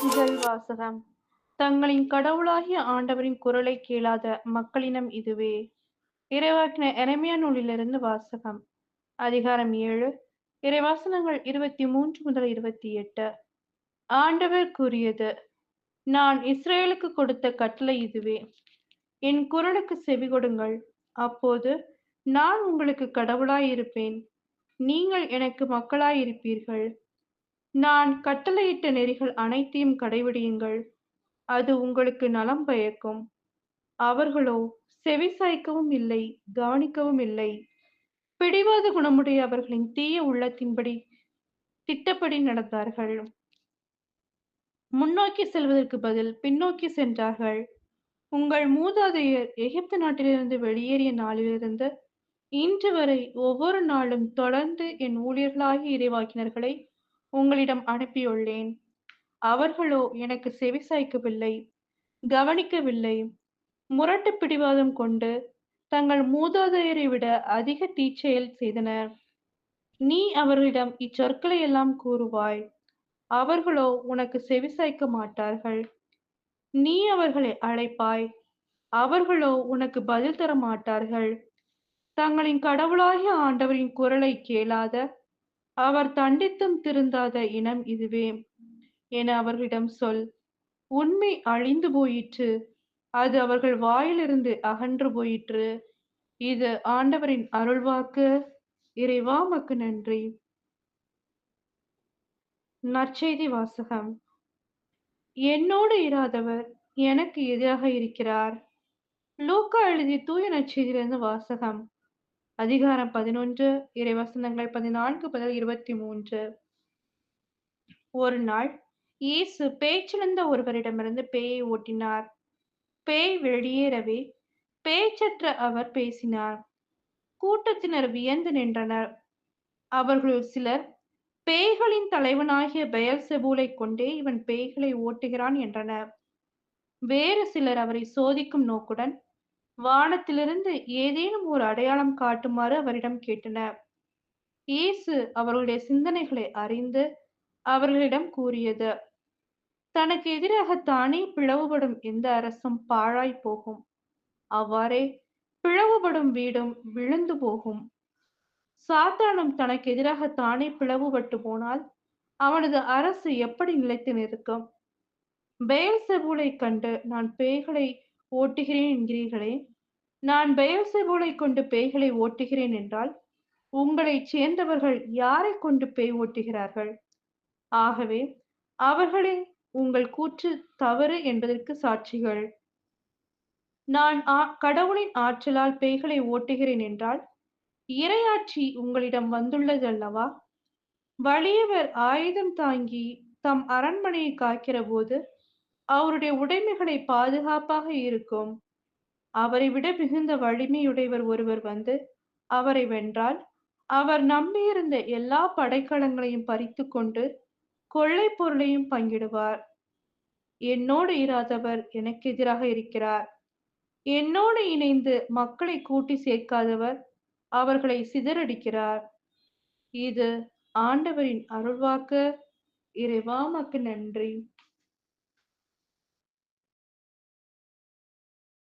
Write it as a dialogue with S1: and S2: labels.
S1: முதல் வாசகம். தங்களின் கடவுளாகிய ஆண்டவரின் குரலைக் கேளாத மக்களினம் இதுவே. இறைவாக்கினர் எரேமியா நூலிலிருந்து வாசகம். அதிகாரம் 7. இறைவசனங்கள் 23 முதல் 28. ஆண்டவர் கூறியது: நான் இஸ்ரவேலுக்கு கொடுத்த கட்டளை இதுவே. என் குரலுக்கு செவிகொடுங்கள். அப்போது நான் உங்களுக்கு கடவுளாயிருப்பேன். நீங்கள் எனக்கு மக்களாயிருப்பீர்கள். நான் கட்டளையிட்ட நெறிகள் அனைத்தையும் கடைபிடியுங்கள். அது உங்களுக்கு நலம் பயக்கும். அவர்களோ செவிசாய்க்கவும் இல்லை, கவனிக்கவும் இல்லை. பிடிவாத குணமுடைய அவர்களின் தீய உள்ளத்தின்படி திட்டப்படி நடந்தார்கள். முன்னோக்கி செல்வதற்கு பதில் பின்னோக்கி சென்றார்கள். உங்கள் மூதாதையர் எகிப்து நாட்டிலிருந்து வெளியேறிய நாளிலிருந்து இன்று வரை ஒவ்வொரு நாளும் தொடர்ந்து என் ஊழியர்களாகிய இறைவாக்கினர்களை உங்களிடம் அனுப்பியுள்ளேன். அவர்களோ எனக்கு செவிசாய்க்கவில்லை, கவனிக்கவில்லை. முரட்டு பிடிவாதம் கொண்டு தங்கள் மூதாதையரை விட அதிக தீச்செயல் செய்தனர். நீ அவர்களிடம் இச்சொற்களை எல்லாம் கூறுவாய். அவர்களோ உனக்கு செவிசாய்க்க மாட்டார்கள். நீ அவர்களை அழைப்பாய். அவர்களோ உனக்கு பதில் தர மாட்டார்கள். தங்களின் கடவுளாகிய ஆண்டவரின் குரலை கேளாத, அவர் தண்டித்தும் திருந்தாத இனம் இதுவே என அவர்களிடம் சொல். உண்மை அழிந்து போயிற்று. அது அவர்கள் வாயிலிருந்து அகன்று போயிற்று. இது ஆண்டவரின் அருள்வாக்கு. இறைவா உமக்கு நன்றி. நற்செய்தி வாசகம். என்னோடு இராதவர் எனக்கு எதிராக இருக்கிறார். லூக்கா எழுதிய தூய நற்செய்தியிலிருந்து வாசகம். அதிகாரம் 11. இறைவசனங்கள் 14 முதல் 23. ஒரு நாள் இயேசு பேச்சிழந்த ஒருவரிடமிருந்து பேயை ஓட்டினார். பேய் வெளியேறவே பேச்சற்ற அவர் பேசினார். கூட்டத்தினர் வியந்து நின்றனர். அவர்களுள் சிலர், பேய்களின் தலைவனாகிய பெயல்செபூலைக் கொண்டே இவன் பேய்களை ஓட்டுகிறான் என்றனர். வேறு சிலர் அவரை சோதிக்கும் நோக்குடன் வானத்திலிருந்து ஏதேனும் ஒரு அடையாளம் காட்டுமாறு அவரிடம் கேட்டனர். இயேசு அவர்களுடைய சிந்தனைகளை அறிந்து அவர்களிடம் கூறியது: தனக்கு எதிராக தானே பிளவுபடும் எந்த அரசும் பாழாய்ப் போகும். அவ்வாறே பிளவுபடும் வீடும் விழுந்து போகும். சாத்தானும் தனக்கு எதிராக தானே பிளவுபட்டு போனால் அவனது அரசு எப்படி நிலைத்து நிற்கும்? பெயல்செபூலைக் கண்டு நான் பேய்களை ஓட்டுகிறேன் என்கிறீர்களே. நான் பெயல்செபூலைக் கொண்டு பேய்களை ஓட்டுகிறேன் என்றால் உங்களைச் சேர்ந்தவர்கள் யாரைக் கொண்டு பேய் ஓட்டுகிறார்கள்? ஆகவே அவர்களே உங்கள் கூற்று தவறு என்பதற்கு சாட்சிகள். நான் கடவுளின் ஆற்றலால் பேய்களை ஓட்டுகிறேன் என்றால் இறையாட்சி உங்களிடம் வந்துள்ளது அல்லவா? வலியவர் ஆயுதம் தாங்கி தம் அரண்மனையை காக்கிற போது அவருடைய உடைமைகளை பாதுகாப்பாக இருக்கும். அவரை விட மிகுந்த வலிமையுடையவர் ஒருவர் வந்து அவரை வென்றால் அவர் நம்பியிருந்த எல்லா படைக்கலங்களையும் பறித்துக் கொண்டு கொள்ளைப் பொருளையும் பங்கிடுவார். என்னோடு இராதவர் எனக்கு எதிராக இருக்கிறார். என்னோடு இணைந்து மக்களை கூட்டி சேர்க்காதவர் அவர்களை சிதறடிக்கிறார். இது ஆண்டவரின் அருள்வாக்கு. இறைவா உமக்கு நன்றி.